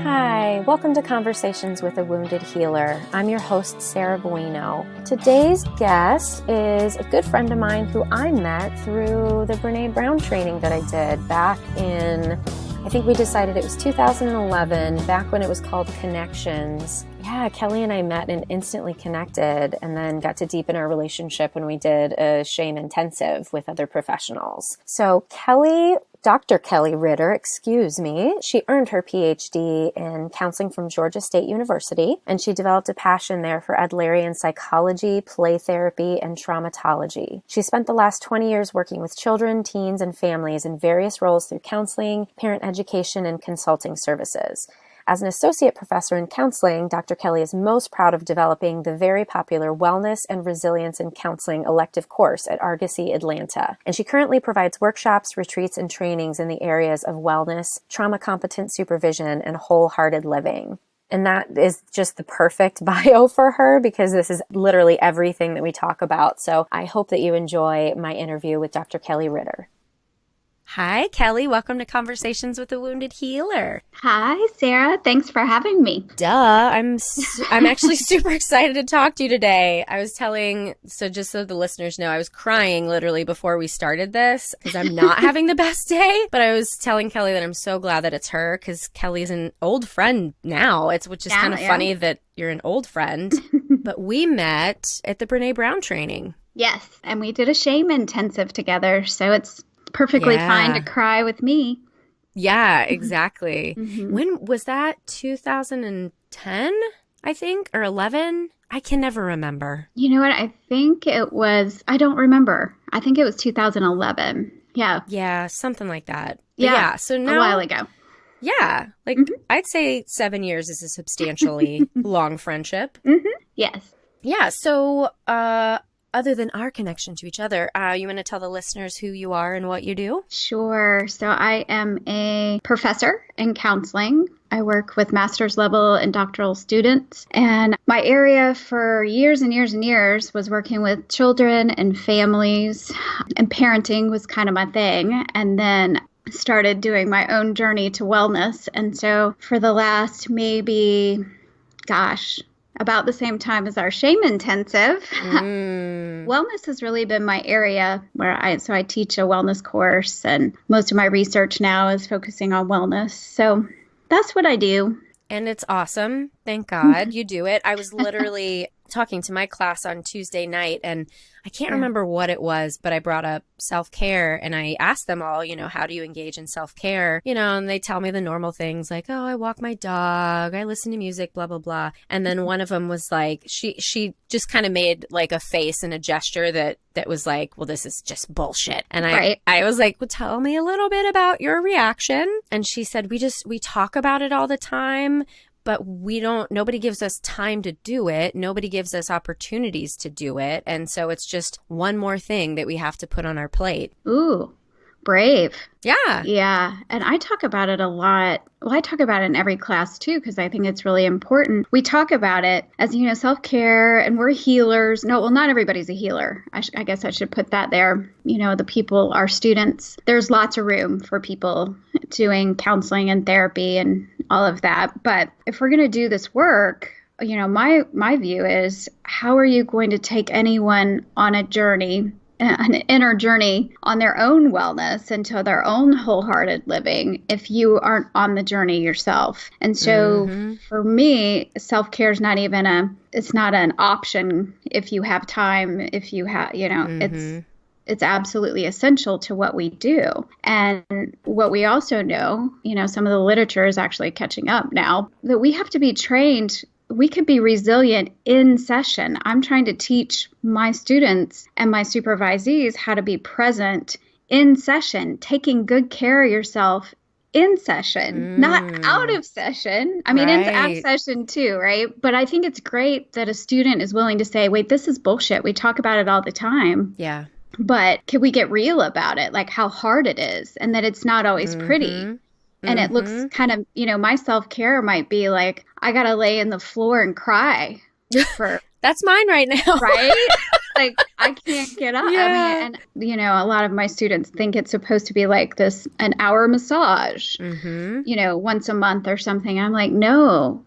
Hi, welcome to Conversations with a Wounded Healer. I'm your host, Sarah Bueno. Today's guest is a good friend of mine who I met through the Brene Brown training that I did back in, I think we decided it was 2011, back when it was called Connections. Yeah, Kelli and I met and instantly connected and then got to deepen our relationship when we did a shame intensive with other professionals. So Dr. Kelli Ritter, she earned her Ph.D. in counseling from Georgia State University, and she developed a passion there for Adlerian Psychology, play therapy, and traumatology. She spent the last 20 years working with children, teens, and families in various roles through counseling, parent education, and consulting services. As an associate professor in counseling, Dr. Kelli is most proud of developing the very popular Wellness and Resilience in Counseling elective course at Argosy, Atlanta. And she currently provides workshops, retreats, and trainings in the areas of wellness, trauma-competent supervision, and wholehearted living. And that is just the perfect bio for her because this is literally everything that we talk about. So I hope that you enjoy my interview with Dr. Kelli Ritter. Hi, Kelli. Welcome to Conversations with a Wounded Healer. Hi, Sarah. Thanks for having me. Duh. I'm actually super excited to talk to you today. I was just so the listeners know, I was crying literally before we started this because I'm not having the best day. But I was telling Kelli that I'm so glad that it's her because Kelly's an old friend now. Which is kind of funny that you're an old friend. But we met at the Brene Brown training. Yes. And we did a shame intensive together. So it's perfectly fine to cry with me. Yeah, exactly. Mm-hmm. When was that? 2010, I think, or 11? I can never remember. You know what? I think it was, I don't remember. I think it was 2011. Yeah. Yeah, something like that. Yeah. So now, a while ago. Yeah. I'd say 7 years is a substantially long friendship. Mm-hmm. Yes. Yeah. So, other than our connection to each other, you want to tell the listeners who you are and what you do? Sure. So I am a professor in counseling. I work with master's level and doctoral students. And my area for years and years and years was working with children and families. And parenting was kind of my thing. And then started doing my own journey to wellness. And so for the last about the same time as our shame intensive, wellness has really been my area where I teach a wellness course, and most of my research now is focusing on wellness. So that's what I do. And it's awesome. Thank God you do it. I was literally talking to my class on Tuesday night, and I can't remember what it was, but I brought up self-care, and I asked them all, how do you engage in self-care? And they tell me the normal things like, oh, I walk my dog, I listen to music, blah, blah, blah. And then one of them was like, she just kind of made like a face and a gesture that was like, well, this is just bullshit. And I was like, well, tell me a little bit about your reaction. And she said, we talk about it all the time, but nobody gives us time to do it. Nobody gives us opportunities to do it. And so it's just one more thing that we have to put on our plate. Ooh, brave. Yeah. Yeah. And I talk about it a lot. Well, I talk about it in every class too, because I think it's really important. We talk about it as, self-care, and we're healers. No, well, not everybody's a healer. I guess I should put that there. The people, our students, there's lots of room for people doing counseling and therapy and all of that. But if we're going to do this work, my view is, how are you going to take anyone on a journey, an inner journey on their own wellness into their own wholehearted living if you aren't on the journey yourself? And so for me, self-care is not even it's not an option if you have time, if you have, it's absolutely essential to what we do. And what we also know, some of the literature is actually catching up now, that we have to be trained. We could be resilient in session. I'm trying to teach my students and my supervisees how to be present in session, taking good care of yourself in session, not out of session. I mean, into out session too, right? But I think it's great that a student is willing to say, wait, this is bullshit. We talk about it all the time. Yeah. But can we get real about it? Like how hard it is, and that it's not always pretty. And it looks kind of, my self-care might be like, I got to lay in the floor and cry for That's mine right now. Right? Like, I can't get up. Yeah. I mean, and a lot of my students think it's supposed to be like this, an hour massage, once a month or something. I'm like, no,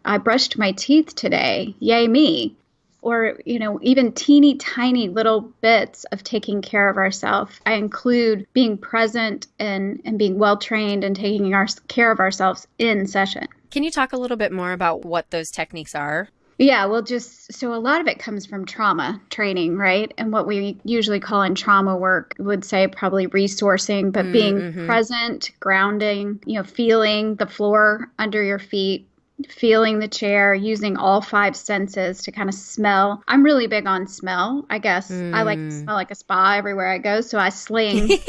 I brushed my teeth today. Yay me. Or, even teeny tiny little bits of taking care of ourselves. I include being present and being well trained and taking care of ourselves in session. Can you talk a little bit more about what those techniques are? Yeah, well, so a lot of it comes from trauma training, right? And what we usually call in trauma work would say probably resourcing, but being present, grounding, feeling the floor under your feet, feeling the chair, using all 5 senses to kind of smell. I'm really big on smell, I guess. I like to smell like a spa everywhere I go. So I sling,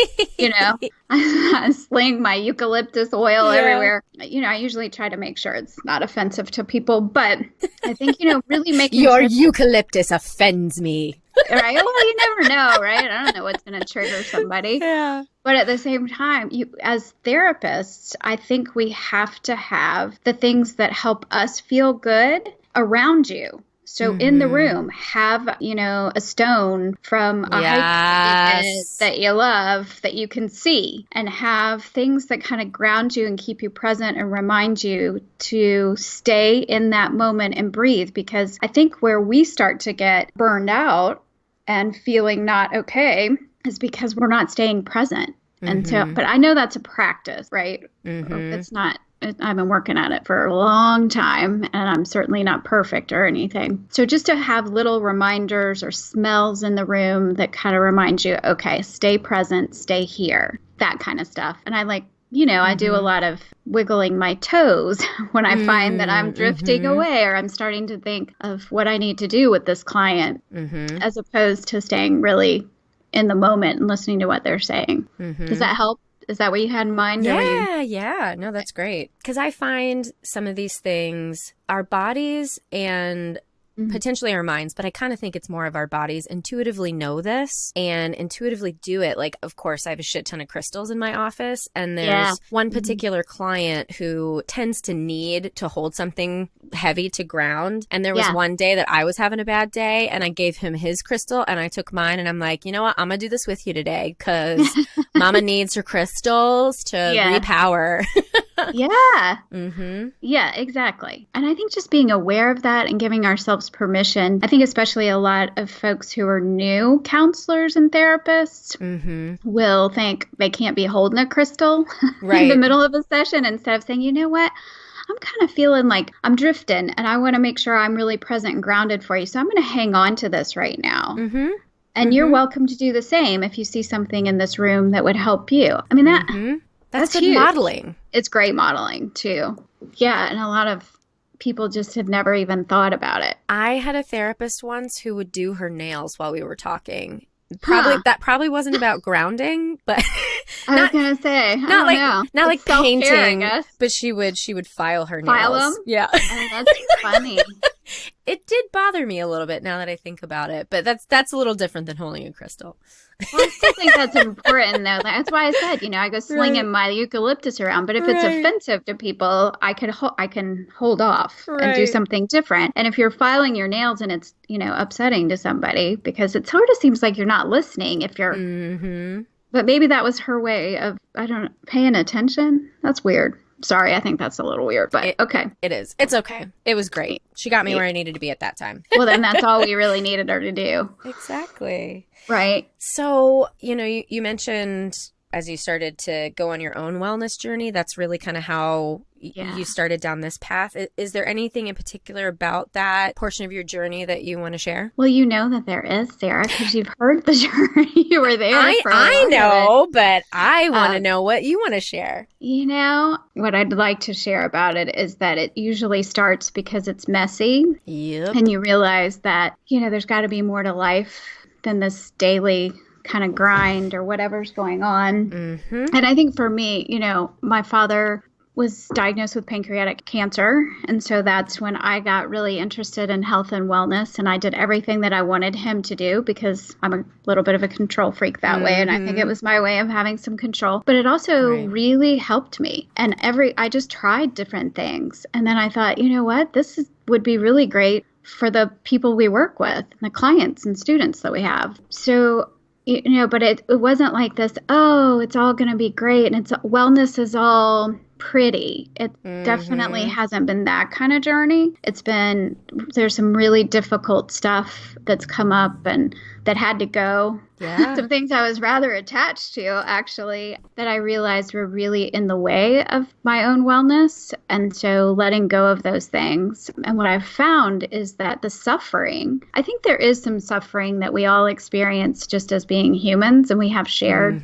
I sling my eucalyptus oil everywhere. I usually try to make sure it's not offensive to people, but I think, really making Your eucalyptus offends me. Right? Well, you never know, right? I don't know what's going to trigger somebody. Yeah. But at the same time, as therapists, I think we have to have the things that help us feel good around you. So in the room, have, a stone from a hiking that you love that you can see, and have things that kind of ground you and keep you present and remind you to stay in that moment and breathe. Because I think where we start to get burned out and feeling not okay is because we're not staying present. And so, but I know that's a practice, right? It's not. I've been working at it for a long time, and I'm certainly not perfect or anything. So just to have little reminders or smells in the room that kind of remind you, okay, stay present, stay here, that kind of stuff. And I like, I do a lot of wiggling my toes when I find that I'm drifting away, or I'm starting to think of what I need to do with this client, as opposed to staying really in the moment and listening to what they're saying. Does that help? Is that what you had in mind? Yeah. No, that's great. Because I find some of these things, our bodies and potentially our minds, but I kind of think it's more of our bodies intuitively know this and intuitively do it. Like, of course, I have a shit ton of crystals in my office, and there's one particular client who tends to need to hold something heavy to ground. And there was one day that I was having a bad day, and I gave him his crystal and I took mine, and I'm like, you know what? I'm going to do this with you today because mama needs her crystals to repower. Yeah, exactly. And I think just being aware of that and giving ourselves permission. I think especially a lot of folks who are new counselors and therapists will think they can't be holding a crystal in the middle of a session, instead of saying, you know what? I'm kind of feeling like I'm drifting, and I want to make sure I'm really present and grounded for you. So I'm going to hang on to this right now. And you're welcome to do the same if you see something in this room that would help you. I mean, that's good huge. Modeling. It's great modeling too. Yeah. And a lot of people just have never even thought about it. I had a therapist once who would do her nails while we were talking. That probably wasn't about grounding, but I was gonna say not like painting, but she would file her nails. File them? Yeah. Oh, that's funny. It did bother me a little bit now that I think about it, but that's a little different than holding a crystal. Well, I still think that's important, though. That's why I said, I go slinging my eucalyptus around. But if it's offensive to people, I can hold off and do something different. And if you're filing your nails and it's, upsetting to somebody, because it sort of seems like you're not listening if you're. But maybe that was her way of, paying attention. That's weird. Sorry, I think that's a little weird, but okay. It is. It's okay. It was great. She got me where I needed to be at that time. Well, then that's all we really needed her to do. Exactly. Right. So, you mentioned as you started to go on your own wellness journey, that's really kind of how you started down this path. Is there anything in particular about that portion of your journey that you want to share? Well, you know that there is, Sarah, because you've heard the journey. You were there. I know, but I want to know what you want to share. What I'd like to share about it is that it usually starts because it's messy. Yep. And you realize that, there's got to be more to life than this daily kind of grind or whatever's going on. And I think for me, my father was diagnosed with pancreatic cancer. And so that's when I got really interested in health and wellness. And I did everything that I wanted him to do because I'm a little bit of a control freak that way. And I think it was my way of having some control. But it also really helped me. And I just tried different things. And then I thought, you know what? Would be really great for the people we work with, the clients and students that we have. So, but it wasn't like this, oh, it's all going to be great and wellness is all pretty. It definitely hasn't been that kind of journey. There's some really difficult stuff that's come up and that had to go. Yeah. Some things I was rather attached to, actually, that I realized were really in the way of my own wellness. And so letting go of those things. And what I've found is that the suffering, I think there is some suffering that we all experience just as being humans, and we have shared,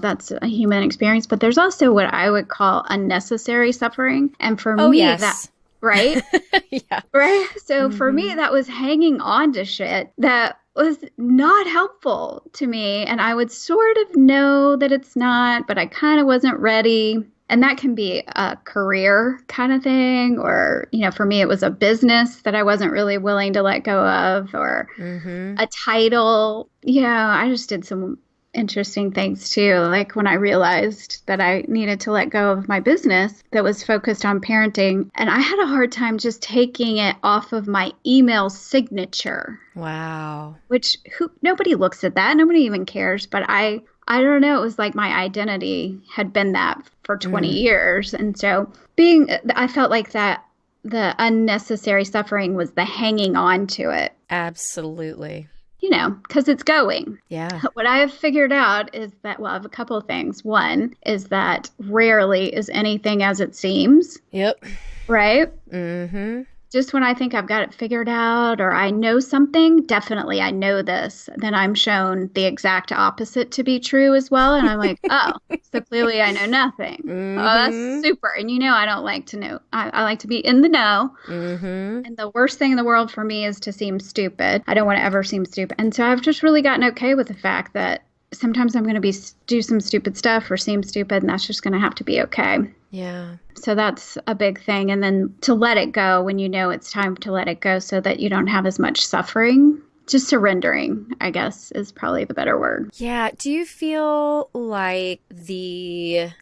that's a human experience. But there's also what I would call unnecessary suffering. And for me, that, right? Yeah. Right. So for me, that was hanging on to shit that was not helpful to me. And I would sort of know that it's not, but I kind of wasn't ready. And that can be a career kind of thing. Or, for me, it was a business that I wasn't really willing to let go of, or a title. I just did some interesting things too. Like when I realized that I needed to let go of my business that was focused on parenting, and I had a hard time just taking it off of my email signature. Wow. Which nobody looks at that. Nobody even cares. But I don't know. It was like my identity had been that for 20 years. And so I felt like that the unnecessary suffering was the hanging on to it. Absolutely. Because it's going. Yeah. What I have figured out is that, I have a couple of things. One is that rarely is anything as it seems. Yep. Right? Mm-hmm. Just when I think I've got it figured out or I know something, definitely I know this, then I'm shown the exact opposite to be true as well. And I'm like, oh, so clearly I know nothing. Oh, that's super. And I don't like to know. I like to be in the know. Mm-hmm. And the worst thing in the world for me is to seem stupid. I don't want to ever seem stupid. And so I've just really gotten okay with the fact that sometimes I'm going to do some stupid stuff or seem stupid, and that's just going to have to be okay. Yeah. So that's a big thing. And then to let it go when it's time to let it go so that you don't have as much suffering. Just surrendering, I guess, is probably the better word. Yeah. Do you feel like the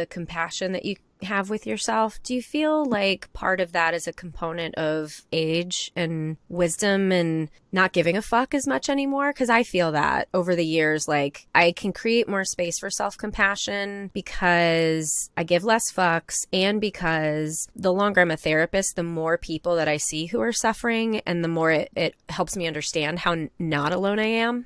compassion that you have with yourself, do you feel like part of that is a component of age and wisdom and not giving a fuck as much anymore? Because I feel that over the years, like I can create more space for self-compassion because I give less fucks, and because the longer I'm a therapist, the more people that I see who are suffering, and the more it helps me understand how not alone I am.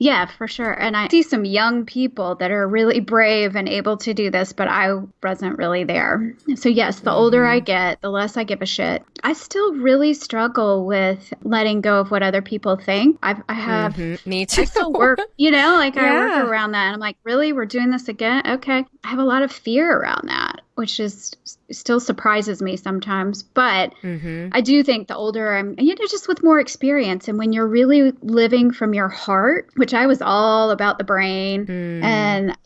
Yeah, for sure. And I see some young people that are really brave and able to do this, but I wasn't really there. So yes, the older I get, the less I give a shit. I still really struggle with letting go of what other people think. I have, me too. I still work, I work around that. And I'm like, really? We're doing this again? Okay. I have a lot of fear around that, which is still surprises me sometimes. But I do think the older I'm, just with more experience, and when you're really living from your heart, which I was all about the brain, and,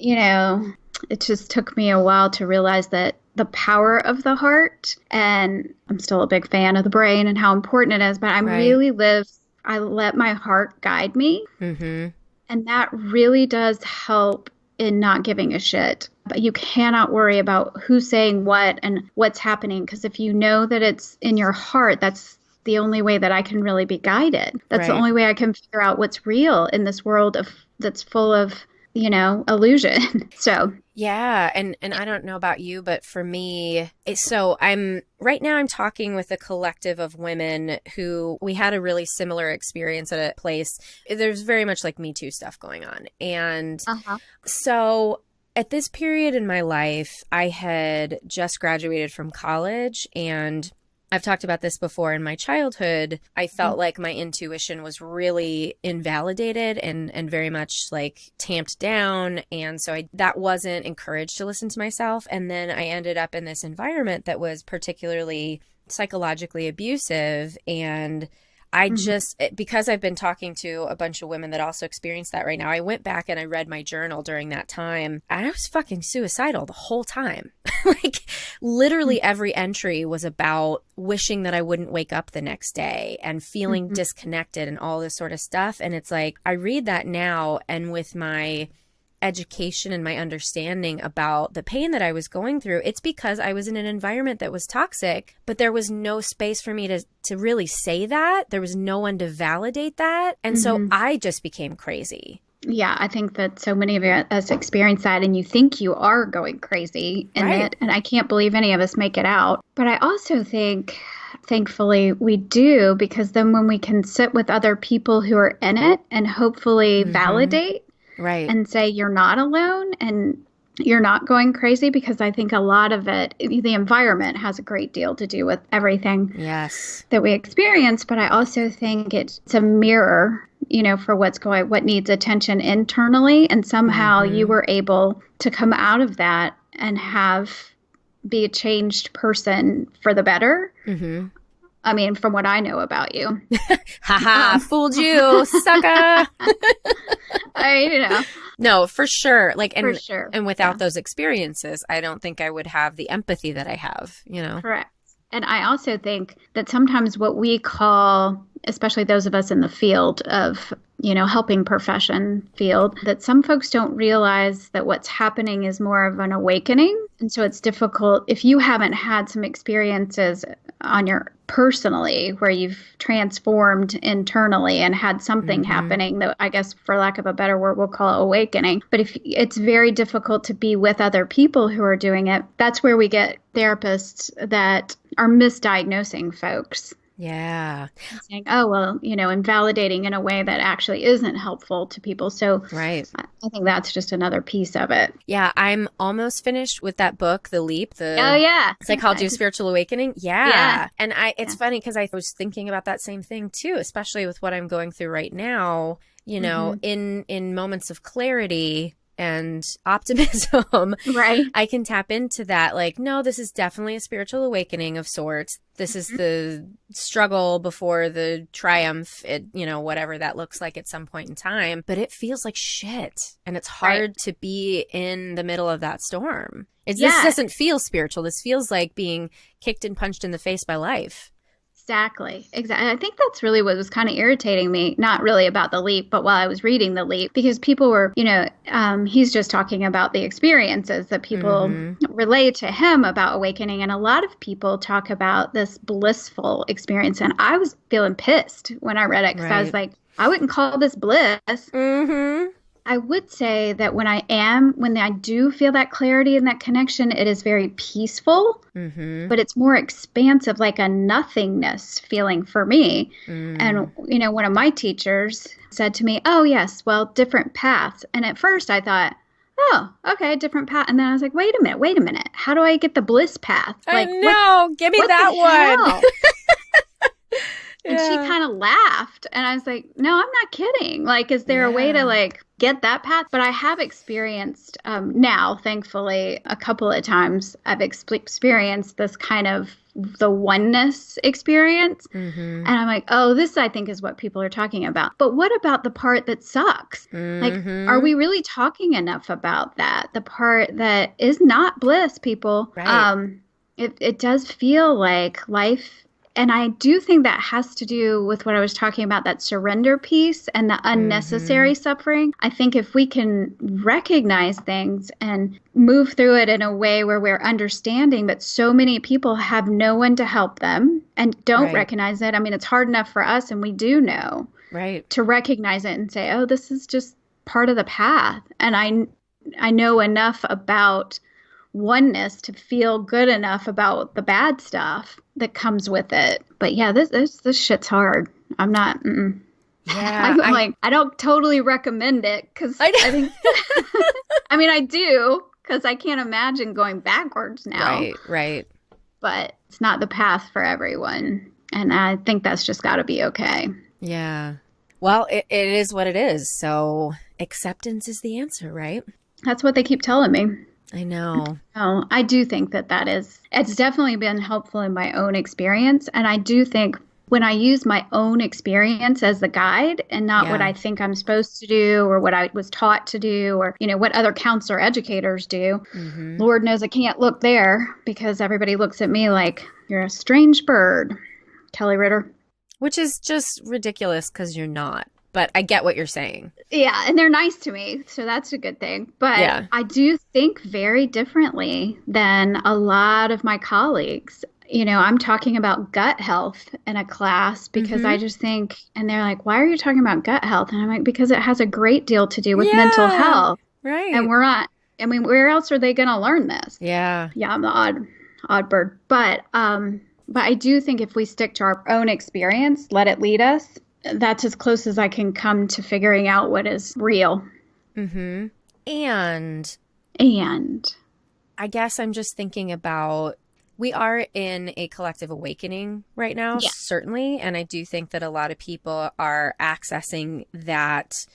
it just took me a while to realize that the power of the heart, and I'm still a big fan of the brain and how important it is, but I let my heart guide me. And that really does help in not giving a shit. But you cannot worry about who's saying what and what's happening, because if you know that it's in your heart, that's the only way that I can really be guided. That's the only way I can figure out what's real in this world that's full of, illusion. So yeah, and I don't know about you, but for me, I'm talking with a collective of women who we had a really similar experience at a place. There's very much like Me Too stuff going on. And so at this period in my life, I had just graduated from college, and I've talked about this before. In my childhood, I felt like my intuition was really invalidated and very much like tamped down. And so that wasn't encouraged to listen to myself. And then I ended up in this environment that was particularly psychologically abusive. And I just, because I've been talking to a bunch of women that also experience that right now, I went back and I read my journal during that time, and I was fucking suicidal the whole time. Like literally every entry was about wishing that I wouldn't wake up the next day and feeling disconnected and all this sort of stuff. And it's like, I read that now, and with my education and my understanding about the pain that I was going through, it's because I was in an environment that was toxic, but there was no space for me to really say that. There was no one to validate that. And so I just became crazy. Yeah, I think that so many of us experience that, and you think you are going crazy in it, and I can't believe any of us make it out. But I also think, thankfully, we do, because then when we can sit with other people who are in it and hopefully validate and say you're not alone and you're not going crazy, because I think a lot of it, the environment has a great deal to do with everything that we experience. But I also think it's a mirror, for what needs attention internally. And somehow you were able to come out of that and be a changed person for the better. I mean, from what I know about you. Fooled you, sucker. No, for sure. And without those experiences, I don't think I would have the empathy that I have, Correct. And I also think that sometimes what we call, especially those of us in the field of, helping profession field, that some folks don't realize that what's happening is more of an awakening. And so it's difficult if you haven't had some experiences on your personally where you've transformed internally and had something happening that I guess, for lack of a better word, we'll call it awakening. But if it's very difficult to be with other people who are doing it, that's where we get therapists that are misdiagnosing folks. Yeah. Saying, oh, well, invalidating in a way that actually isn't helpful to people. So I think that's just another piece of it. Yeah. I'm almost finished with that book, The Leap, Psychology of Spiritual Awakening. Yeah. And it's funny because I was thinking about that same thing too, especially with what I'm going through right now, in moments of clarity and optimism, I can tap into that. Like, no, this is definitely a spiritual awakening of sorts. This is the struggle before the triumph, whatever that looks like at some point in time. But it feels like shit. And it's hard to be in the middle of that storm. This doesn't feel spiritual. This feels like being kicked and punched in the face by life. Exactly. I think that's really what was kind of irritating me, not really about The Leap, but while I was reading The Leap, because people were, he's just talking about the experiences that people relate to him about awakening. And a lot of people talk about this blissful experience. And I was feeling pissed when I read it because I was like, I wouldn't call this bliss. I would say that when I do feel that clarity and that connection, it is very peaceful, but it's more expansive, like a nothingness feeling for me. And, one of my teachers said to me, oh, yes, well, different paths. And at first I thought, oh, okay, different path. And then I was like, wait a minute. How do I get the bliss path? Like, I know. Give me that one. And she kind of laughed. And I was like, no, I'm not kidding. Like, is there a way to get that path? But I have experienced now, thankfully, a couple of times I've experienced this kind of the oneness experience. And I'm like, oh, this I think is what people are talking about. But what about the part that sucks? Like, are we really talking enough about that? The part that is not bliss, people. It does feel like life. And I do think that has to do with what I was talking about, that surrender piece and the unnecessary suffering. I think if we can recognize things and move through it in a way where we're understanding, but so many people have no one to help them and don't recognize it. I mean, it's hard enough for us, and we do know to recognize it and say, oh, this is just part of the path. And I know enough about oneness to feel good enough about the bad stuff that comes with it. But yeah, this shit's hard. I'm not. Yeah, I don't totally recommend it because I think. I mean, I do because I can't imagine going backwards now. Right. But it's not the path for everyone, and I think that's just got to be okay. Yeah. Well, it is what it is. So acceptance is the answer, right? That's what they keep telling me. I know. Oh, I do think it's definitely been helpful in my own experience. And I do think when I use my own experience as the guide and not what I think I'm supposed to do or what I was taught to do or, what other counselor educators do, Lord knows I can't look there because everybody looks at me like you're a strange bird, Kelli Ritter. Which is just ridiculous because you're not. but I get what you're saying. Yeah, and they're nice to me, so that's a good thing. But Yeah. I do think very differently than a lot of my colleagues. I'm talking about gut health in a class because I just think, and they're like, why are you talking about gut health? And I'm like, because it has a great deal to do with mental health. Right. And we're not, where else are they going to learn this? Yeah. Yeah, I'm the odd bird. But I do think if we stick to our own experience, let it lead us, that's as close as I can come to figuring out what is real. Mm-hmm. And I guess I'm just thinking about, we are in a collective awakening right now, certainly. And I do think that a lot of people are accessing that,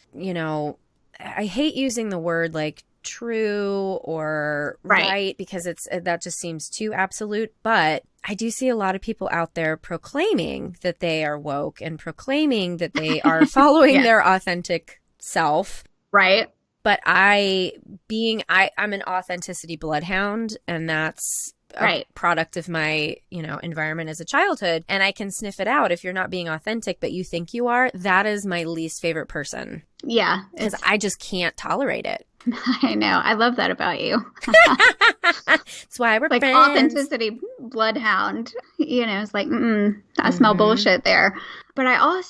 I hate using the word like true or right because that just seems too absolute. But I do see a lot of people out there proclaiming that they are woke and proclaiming that they are following their authentic self. Right. But I'm an authenticity bloodhound, and that's a product of my, environment as a childhood. And I can sniff it out. If you're not being authentic, but you think you are, that is my least favorite person. Yeah. Because I just can't tolerate it. I know. I love that about you. That's why we're like friends. Authenticity bloodhound. It's like, I smell bullshit there. But I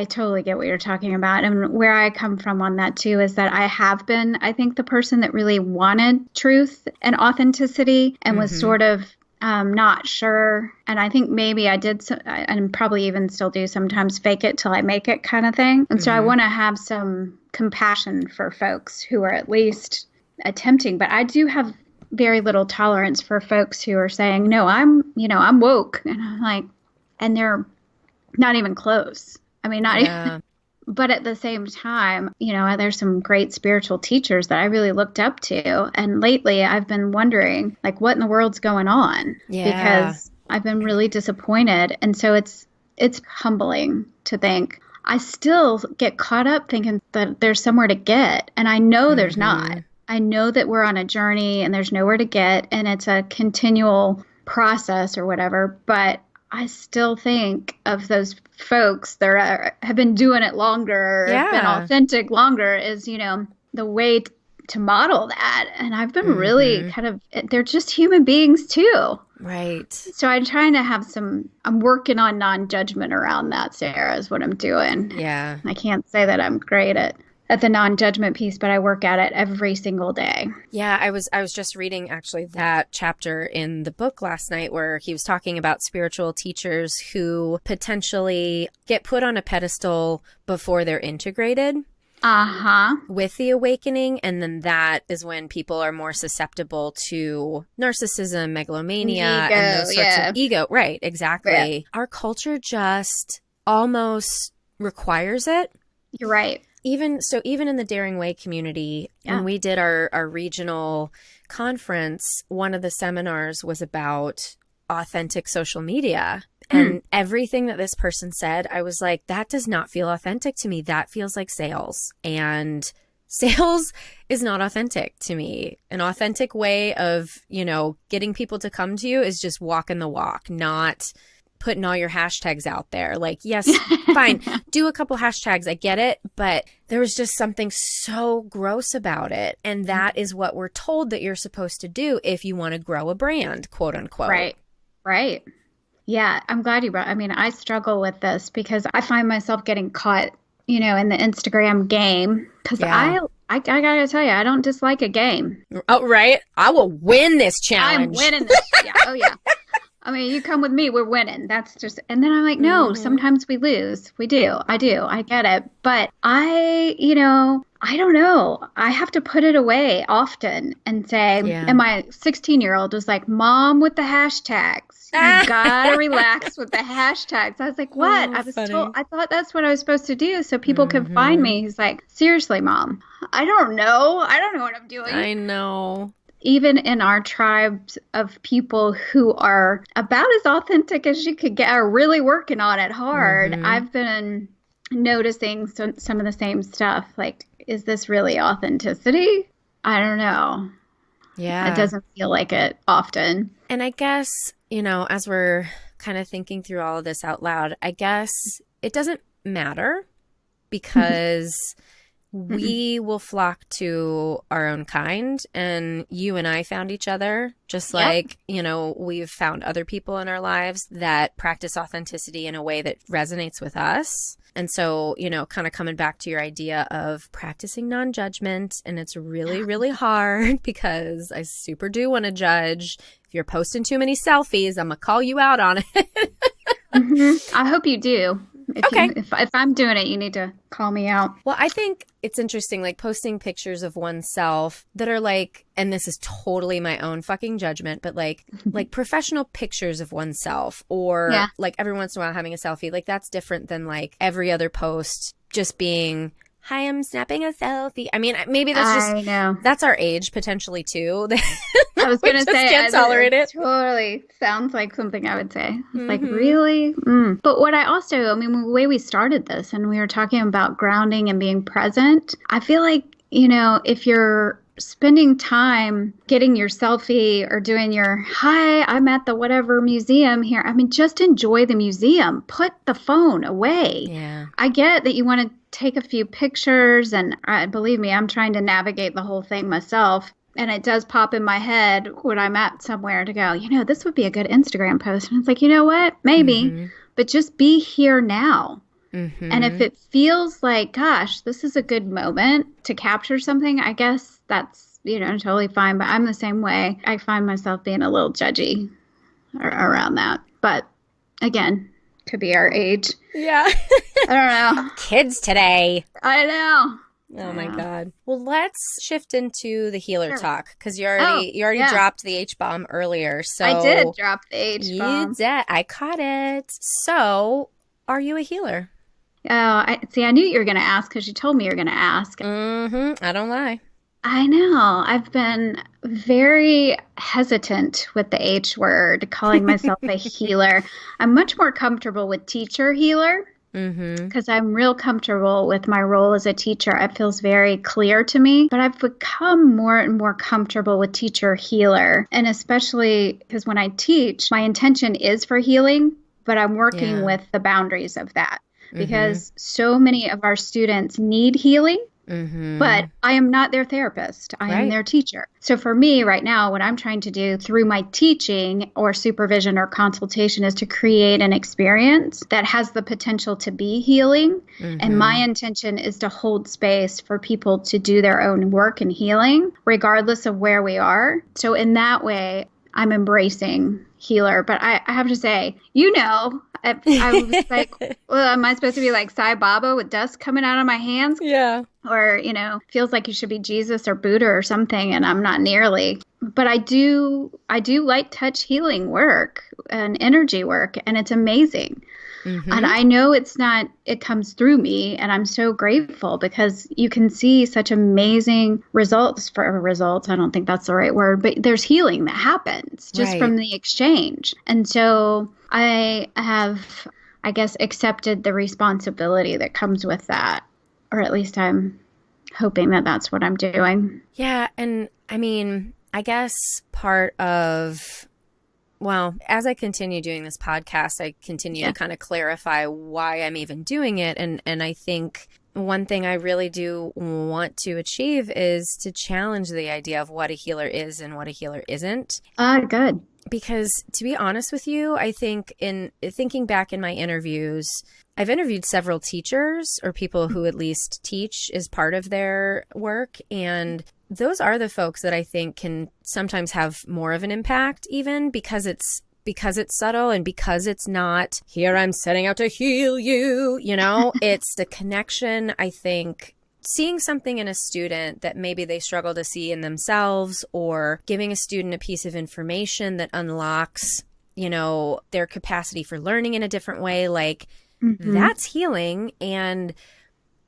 totally get what you're talking about. And where I come from on that too is that I have been, I think, the person that really wanted truth and authenticity and was sort of not sure. And I think maybe I did, and probably even still do sometimes, fake it till I make it kind of thing. And so I want to have some compassion for folks who are at least attempting. But I do have very little tolerance for folks who are saying, no, I'm woke. And I'm like, and they're not even close. Not even. But at the same time, there's some great spiritual teachers that I really looked up to. And lately I've been wondering, like, what in the world's going on? Yeah. Because I've been really disappointed. And so it's humbling to think. I still get caught up thinking that there's somewhere to get. And I know there's not. I know that we're on a journey and there's nowhere to get. And it's a continual process or whatever. But I still think of those folks that have been doing it longer, been authentic longer, is, the way to model that. And I've been really they're just human beings too. Right. So I'm trying to have I'm working on non-judgment around that, Sarah, is what I'm doing. Yeah. I can't say that I'm great at the non-judgment piece, but I work at it every single day. Yeah, I was just reading actually that chapter in the book last night where he was talking about spiritual teachers who potentially get put on a pedestal before they're integrated. With the awakening. And then that is when people are more susceptible to narcissism, megalomania, and those sorts of ego. Right, exactly. Yeah. Our culture just almost requires it. You're right. Even in the Daring Way community, when we did our regional conference, one of the seminars was about authentic social media. And everything that this person said, I was like, that does not feel authentic to me. That feels like sales. And sales is not authentic to me. An authentic way of, getting people to come to you is just walking the walk, not putting all your hashtags out there. Like, yes, fine, do a couple hashtags. I get it. But there was just something so gross about it. And that is what we're told that you're supposed to do if you want to grow a brand, quote unquote. Right. Yeah, I'm glad you brought. I struggle with this because I find myself getting caught, in the Instagram game. Because I gotta tell you, I don't dislike a game. Oh, right. I will win this challenge. I'm winning this. Yeah. Oh, yeah. You come with me, we're winning. That's just, and then I'm like, no, sometimes we lose. We do. I do. I get it. But I don't know. I have to put it away often and say, and my 16-year-old was like, Mom, with the hashtags. You gotta relax with the hashtags. I was like, what? Oh, I was told, I thought that's what I was supposed to do so people could find me. He's like, seriously, Mom, I don't know. I don't know what I'm doing. I know. Even in our tribes of people who are about as authentic as you could get, are really working on it hard, I've been noticing some of the same stuff. Like, is this really authenticity? I don't know. Yeah. It doesn't feel like it often. And I guess, as we're kind of thinking through all of this out loud, I guess it doesn't matter because we will flock to our own kind. And you and I found each other just like, you know, we've found other people in our lives that practice authenticity in a way that resonates with us. And so, you know, kind of coming back to your idea of practicing non-judgment, and it's really, really hard because I super do want to judge. If you're posting too many selfies, I'm going to call you out on it. I hope you do. If I'm doing it, you need to call me out. Well, I think it's interesting, like posting pictures of oneself that are like, and this is totally my own fucking judgment, but like professional pictures of oneself, or like every once in a while having a selfie, like that's different than like every other post just being, hi, I'm snapping a selfie. I mean, maybe that's just, that's our age potentially too. I was going to say, can't tolerate it. Totally sounds like something I would say. Like, really? But what I also, I mean, the way we started this and we were talking about grounding and being present, I feel like, you know, if you're spending time getting your selfie or doing your, hi, I'm at the whatever museum here. I mean, just enjoy the museum. Put the phone away. Yeah. I get that you want to take a few pictures, and believe me, I'm trying to navigate the whole thing myself. And it does pop in my head when I'm at somewhere to go, you know, this would be a good Instagram post. And it's like, you know what? Maybe, but just be here now. And if it feels like, gosh, this is a good moment to capture something, I guess that's, you know, totally fine. But I'm the same way. I find myself being a little judgy around that. But again, could be our age. Yeah. I don't know. Kids today. I know. Oh my God. Well, let's shift into the healer talk, because you already dropped the H-bomb earlier. So I did drop the H-bomb. You did. I caught it. So are you a healer? Oh, I knew you were going to ask because you told me you were going to ask. I don't lie. I know. I've been very hesitant with the H word, calling myself a healer. I'm much more comfortable with teacher healer because I'm real comfortable with my role as a teacher. It feels very clear to me, but I've become more and more comfortable with teacher healer. And especially because when I teach, my intention is for healing, but I'm working with the boundaries of that. Because so many of our students need healing, but I am not their therapist. I am their teacher. So for me right now, what I'm trying to do through my teaching or supervision or consultation is to create an experience that has the potential to be healing. And my intention is to hold space for people to do their own work and healing, regardless of where we are. So in that way, I'm embracing healer. But I have to say, you know, I was like, well, am I supposed to be like Sai Baba with dust coming out of my hands? Yeah. Or, you know, feels like you should be Jesus or Buddha or something, and I'm not nearly. But I do like touch healing work and energy work, and it's amazing. And I know it comes through me, and I'm so grateful because you can see such amazing results. I don't think that's the right word, but there's healing that happens just from the exchange. And so I have, I guess, accepted the responsibility that comes with that, or at least I'm hoping that that's what I'm doing. Yeah. And I mean, I guess part of, well, as I continue doing this podcast, I continue to kind of clarify why I'm even doing it. And I think one thing I really do want to achieve is to challenge the idea of what a healer is and what a healer isn't. Good. Because to be honest with you, I think in thinking back in my interviews, I've interviewed several teachers or people who at least teach as part of their work. And those are the folks that I think can sometimes have more of an impact, even because it's subtle and because it's not, here I'm setting out to heal you, you know, it's the connection. I think seeing something in a student that maybe they struggle to see in themselves, or giving a student a piece of information that unlocks, you know, their capacity for learning in a different way, like that's healing. And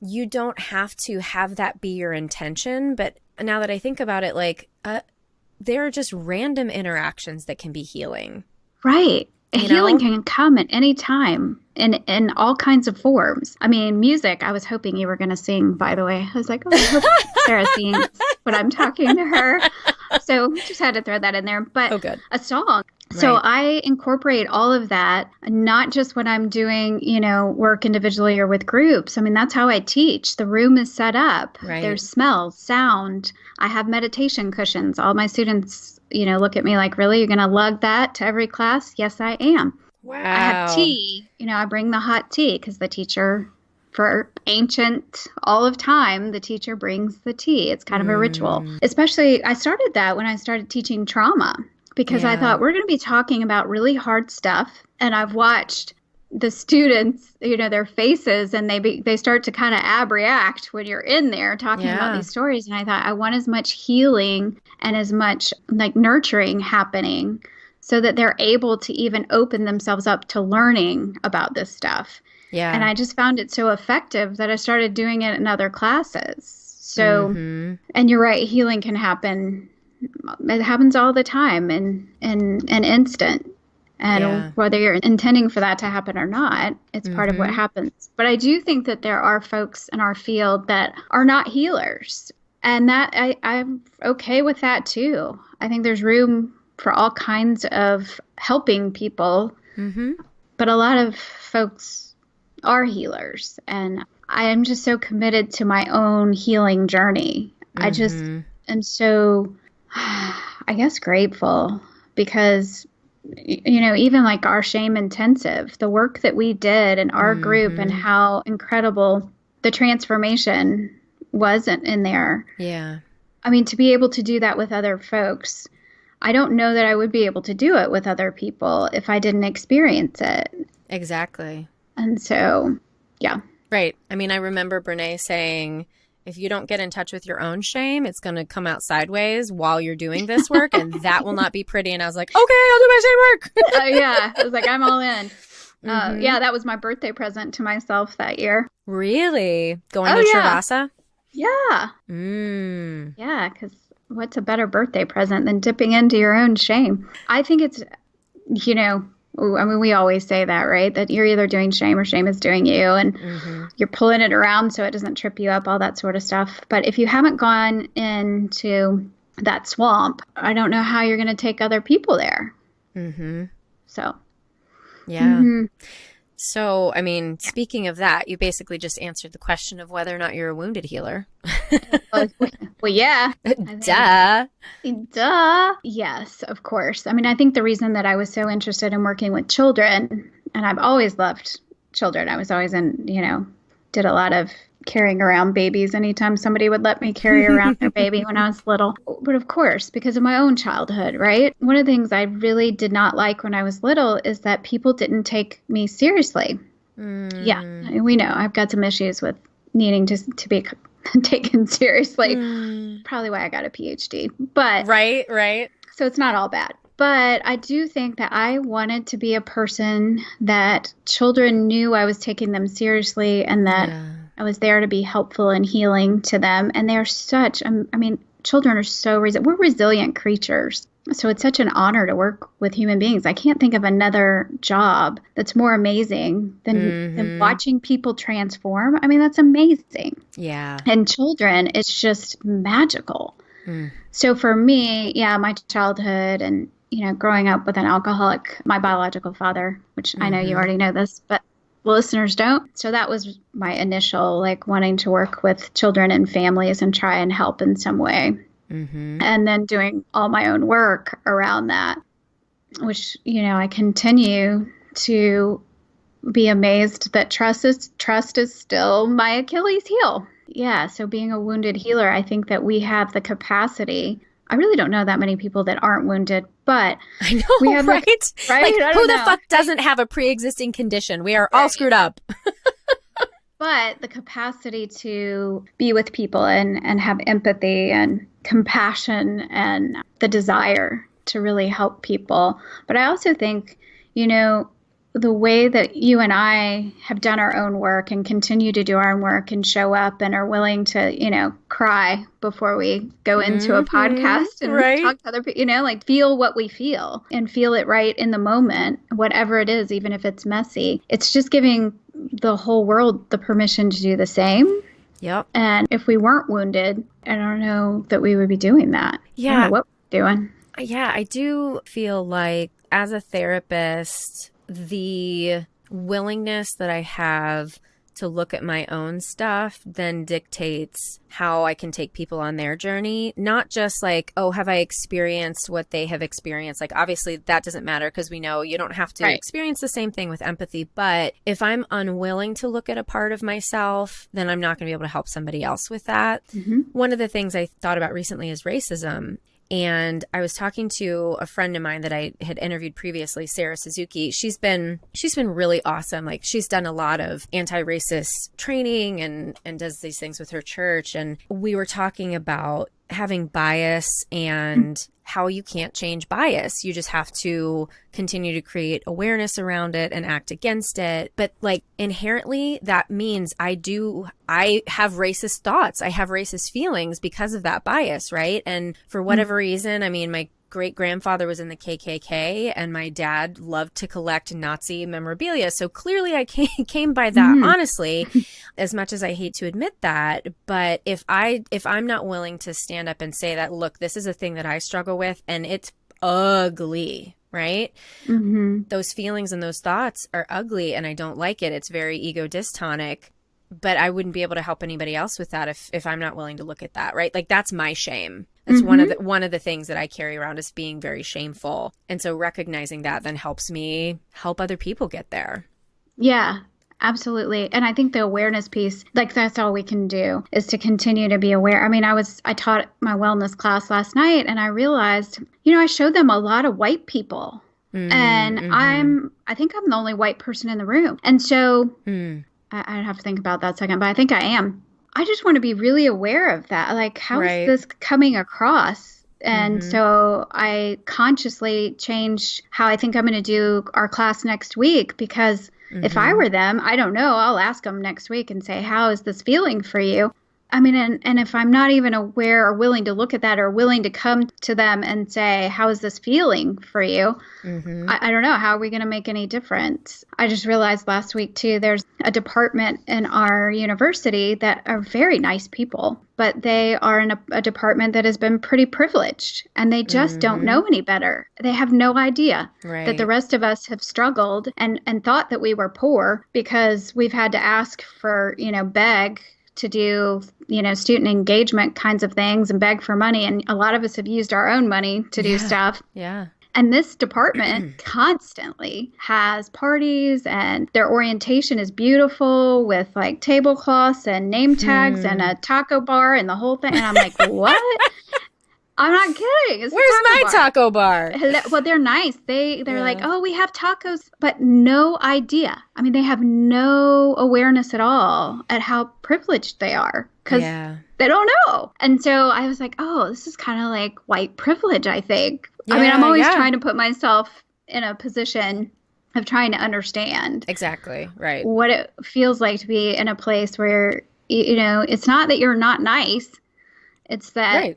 you don't have to have that be your intention. But now that I think about it, like there are just random interactions that can be healing. Right. Healing can come at any time in all kinds of forms. I mean, music, I was hoping you were going to sing, by the way. I was like, oh, I hope Sarah sings when I'm talking to her. So just had to throw that in there. But a song. So Right. I incorporate all of that, not just when I'm doing, work individually or with groups. I mean, that's how I teach. The room is set up. Right. There's smell, sound. I have meditation cushions. All my students, look at me like, really? You're going to lug that to every class? Yes, I am. Wow. I have tea. I bring the hot tea because the teacher, for ancient, all of time, the teacher brings the tea. It's kind of a ritual. Especially, I started that when I started teaching trauma. Because I thought we're going to be talking about really hard stuff. And I've watched the students, their faces, and they start to kind of abreact when you're in there talking about these stories. And I thought I want as much healing and as much like nurturing happening so that they're able to even open themselves up to learning about this stuff. Yeah. And I just found it so effective that I started doing it in other classes. So, and you're right, healing can happen. It happens all the time in an instant. And whether you're intending for that to happen or not, it's part of what happens. But I do think that there are folks in our field that are not healers. And that I'm okay with that too. I think there's room for all kinds of helping people. But a lot of folks are healers. And I am just so committed to my own healing journey. I just am so, I guess, grateful because, even like our shame intensive, the work that we did in our group and how incredible the transformation wasn't in there. Yeah. I mean, to be able to do that with other folks, I don't know that I would be able to do it with other people if I didn't experience it. Exactly. And so, yeah. Right. I mean, I remember Brene saying, if you don't get in touch with your own shame, it's going to come out sideways while you're doing this work, and that will not be pretty. And I was like, okay, I'll do my shame work. Yeah. I was like, I'm all in. Yeah, that was my birthday present to myself that year. Really? Going to Trivasa? Yeah. Yeah, because what's a better birthday present than dipping into your own shame? I think it's, I mean, we always say that, right? That you're either doing shame or shame is doing you. And you're pulling it around so it doesn't trip you up, all that sort of stuff. But if you haven't gone into that swamp, I don't know how you're going to take other people there. So. Yeah. So, I mean, speaking of that, you basically just answered the question of whether or not you're a wounded healer. Well, yeah. Duh. Yes, of course. I mean, I think the reason that I was so interested in working with children, and I've always loved children. I was always did a lot of carrying around babies anytime somebody would let me carry around their baby when I was little. But of course, because of my own childhood, right? One of the things I really did not like when I was little is that people didn't take me seriously. Yeah, I mean, we know I've got some issues with needing to be taken seriously. Probably why I got a Ph.D. But right. So it's not all bad. But I do think that I wanted to be a person that children knew I was taking them seriously and that I was there to be helpful and healing to them. And they're such, children are so we're resilient creatures. So it's such an honor to work with human beings. I can't think of another job that's more amazing than watching people transform. I mean, that's amazing. Yeah. And children, it's just magical. So for me, my childhood and, growing up with an alcoholic, my biological father, which I know you already know this, but listeners don't. So that was my initial, wanting to work with children and families and try and help in some way. And then doing all my own work around that, which, I continue to be amazed that trust is still my Achilles heel. Yeah. So being a wounded healer, I think that we have the capacity. I really don't know that many people that aren't wounded, but I know, we have right? Right? Like, who the fuck doesn't have a pre-existing condition? We are all screwed up. But the capacity to be with people and have empathy and compassion and the desire to really help people. But I also think, the way that you and I have done our own work and continue to do our own work and show up and are willing to, cry before we go into a podcast and talk to other people, feel what we feel and feel it right in the moment, whatever it is, even if it's messy. It's just giving the whole world the permission to do the same. Yep. And if we weren't wounded, I don't know that we would be doing that. Yeah. I don't know what we're doing. Yeah, I do feel like as a therapist, the willingness that I have to look at my own stuff then dictates how I can take people on their journey. Not just like, oh, have I experienced what they have experienced? Like, obviously that doesn't matter because we know you don't have to experience the same thing with empathy. But if I'm unwilling to look at a part of myself, then I'm not going to be able to help somebody else with that. Mm-hmm. One of the things I thought about recently is racism. And I was talking to a friend of mine that I had interviewed previously, Sarah Suzuki. She's been really awesome. Like, she's done a lot of anti-racist training and does these things with her church. And we were talking about having bias and how you can't change bias. You just have to continue to create awareness around it and act against it. But like, inherently, that means I have racist thoughts. I have racist feelings because of that bias, right? And for whatever reason, I mean, my great-grandfather was in the KKK and my dad loved to collect Nazi memorabilia. So clearly I came by that, honestly, as much as I hate to admit that. But if I'm not willing to stand up and say that, look, this is a thing that I struggle with and it's ugly, right? Mm-hmm. Those feelings and those thoughts are ugly and I don't like it. It's very ego dystonic. But I wouldn't be able to help anybody else with that if I'm not willing to look at that, right? Like, that's my shame. That's one of the things that I carry around as being very shameful. And so recognizing that then helps me help other people get there. Yeah, absolutely. And I think the awareness piece, like, that's all we can do is to continue to be aware. I mean, I taught my wellness class last night and I realized, I showed them a lot of white people and I think I'm the only white person in the room. And so I'd have to think about that a second, but I think I am. I just want to be really aware of that. Like, how is this coming across? And so I consciously changed how I think I'm going to do our class next week, because if I were them, I don't know, I'll ask them next week and say, how is this feeling for you? I mean, and if I'm not even aware or willing to look at that or willing to come to them and say, how is this feeling for you? I don't know. How are we going to make any difference? I just realized last week, too, there's a department in our university that are very nice people, but they are in a department that has been pretty privileged and they just don't know any better. They have no idea that the rest of us have struggled and thought that we were poor because we've had to ask for, beg to do, student engagement kinds of things and beg for money. And a lot of us have used our own money to do stuff. Yeah. And this department constantly has parties and their orientation is beautiful with like tablecloths and name tags and a taco bar and the whole thing. And I'm like, what? I'm not kidding. It's Where's my taco bar? Well, they're nice. They're like, oh, we have tacos, but no idea. I mean, they have no awareness at all at how privileged they are because they don't know. And so I was like, oh, this is kind of like white privilege, I think. I mean, I'm always trying to put myself in a position of trying to understand. Exactly. Right. What it feels like to be in a place where, it's not that you're not nice. It's that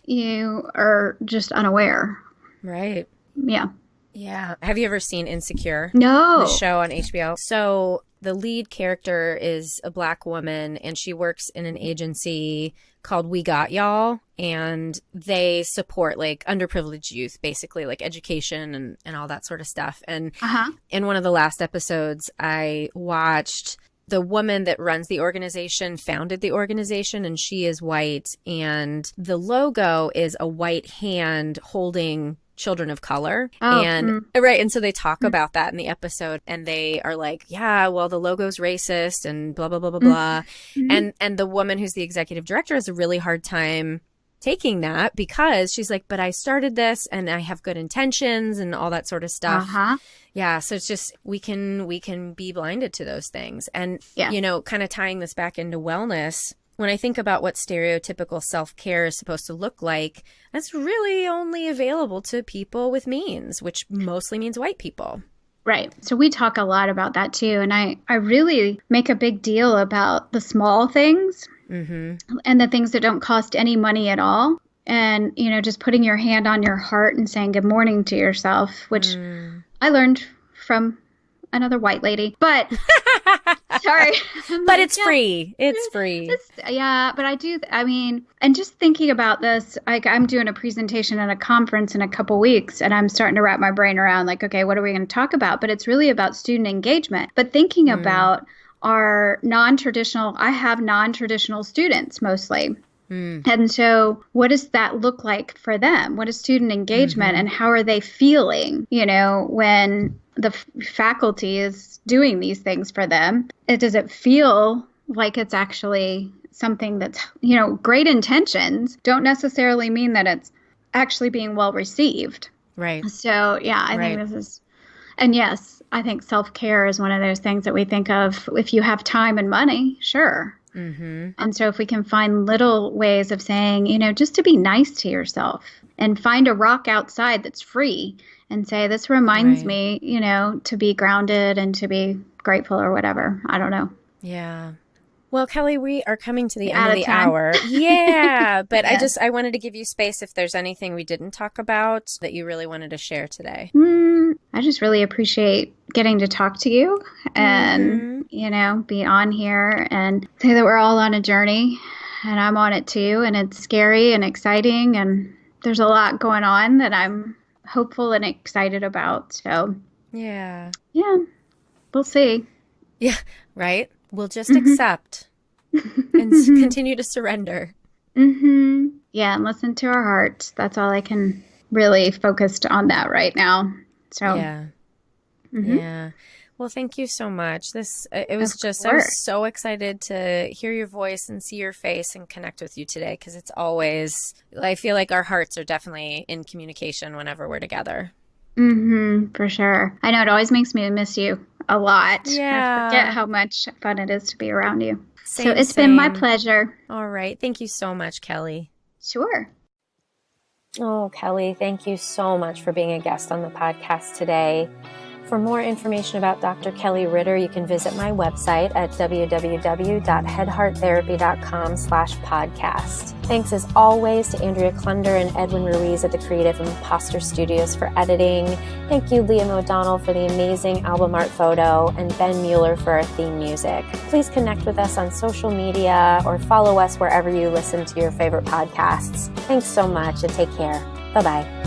you are just unaware. Right. Yeah. Yeah. Have you ever seen Insecure? No. The show on HBO. So the lead character is a Black woman and she works in an agency called We Got Y'all. And they support like underprivileged youth, basically like education and all that sort of stuff. And in one of the last episodes I watched, the woman that runs the organization founded the organization and she is white. And the logo is a white hand holding children of color. And so they talk about that in the episode and they are like, yeah, well, the logo's racist and blah, blah, blah, blah, blah. And the woman who's the executive director has a really hard time taking that because she's like, but I started this and I have good intentions and all that sort of stuff. Yeah. So it's just, we can be blinded to those things. And, kind of tying this back into wellness, when I think about what stereotypical self-care is supposed to look like, that's really only available to people with means, which mostly means white people. Right. So we talk a lot about that too. And I really make a big deal about the small things and the things that don't cost any money at all. And, just putting your hand on your heart and saying good morning to yourself, which I learned from another white lady. But Sorry. But it's free. It's free. But I mean, and just thinking about this, like I'm doing a presentation at a conference in a couple weeks, and I'm starting to wrap my brain around like, okay, what are we going to talk about? But it's really about student engagement. But thinking about our I have non-traditional students mostly. And so what does that look like for them? What is student engagement and how are they feeling, when the faculty is doing these things for them? Does it feel like it's actually something that's, great intentions don't necessarily mean that it's actually being well received. Right. So, I think this is, and yes, I think self-care is one of those things that we think of if you have time and money, sure. And so if we can find little ways of saying, just to be nice to yourself and find a rock outside that's free and say, this reminds me, to be grounded and to be grateful or whatever. I don't know. Yeah. Well, Kelli, we are coming to the end of the hour. Yeah. But I wanted to give you space if there's anything we didn't talk about that you really wanted to share today. I just really appreciate getting to talk to you and, be on here and say that we're all on a journey and I'm on it too. And it's scary and exciting. And there's a lot going on that I'm hopeful and excited about. So, yeah, we'll see. Yeah, right. We'll just accept and continue to surrender. Yeah, and listen to our hearts. That's all I can really focus on that right now. So yeah. Well, thank you so much. I was so excited to hear your voice and see your face and connect with you today because it's always, I feel like our hearts are definitely in communication whenever we're together. For sure. I know it always makes me miss you a lot. Yeah. I forget how much fun it is to be around you. So it's been my pleasure. All right. Thank you so much, Kelli. Sure. Oh, Kelli, thank you so much for being a guest on the podcast today. For more information about Dr. Kelli Ritter, you can visit my website at www.headhearttherapy.com/podcast. Thanks as always to Andrea Klunder and Edwin Ruiz at the Creative Imposter Studios for editing. Thank you, Liam O'Donnell, for the amazing album art photo, and Ben Mueller for our theme music. Please connect with us on social media or follow us wherever you listen to your favorite podcasts. Thanks so much and take care. Bye-bye.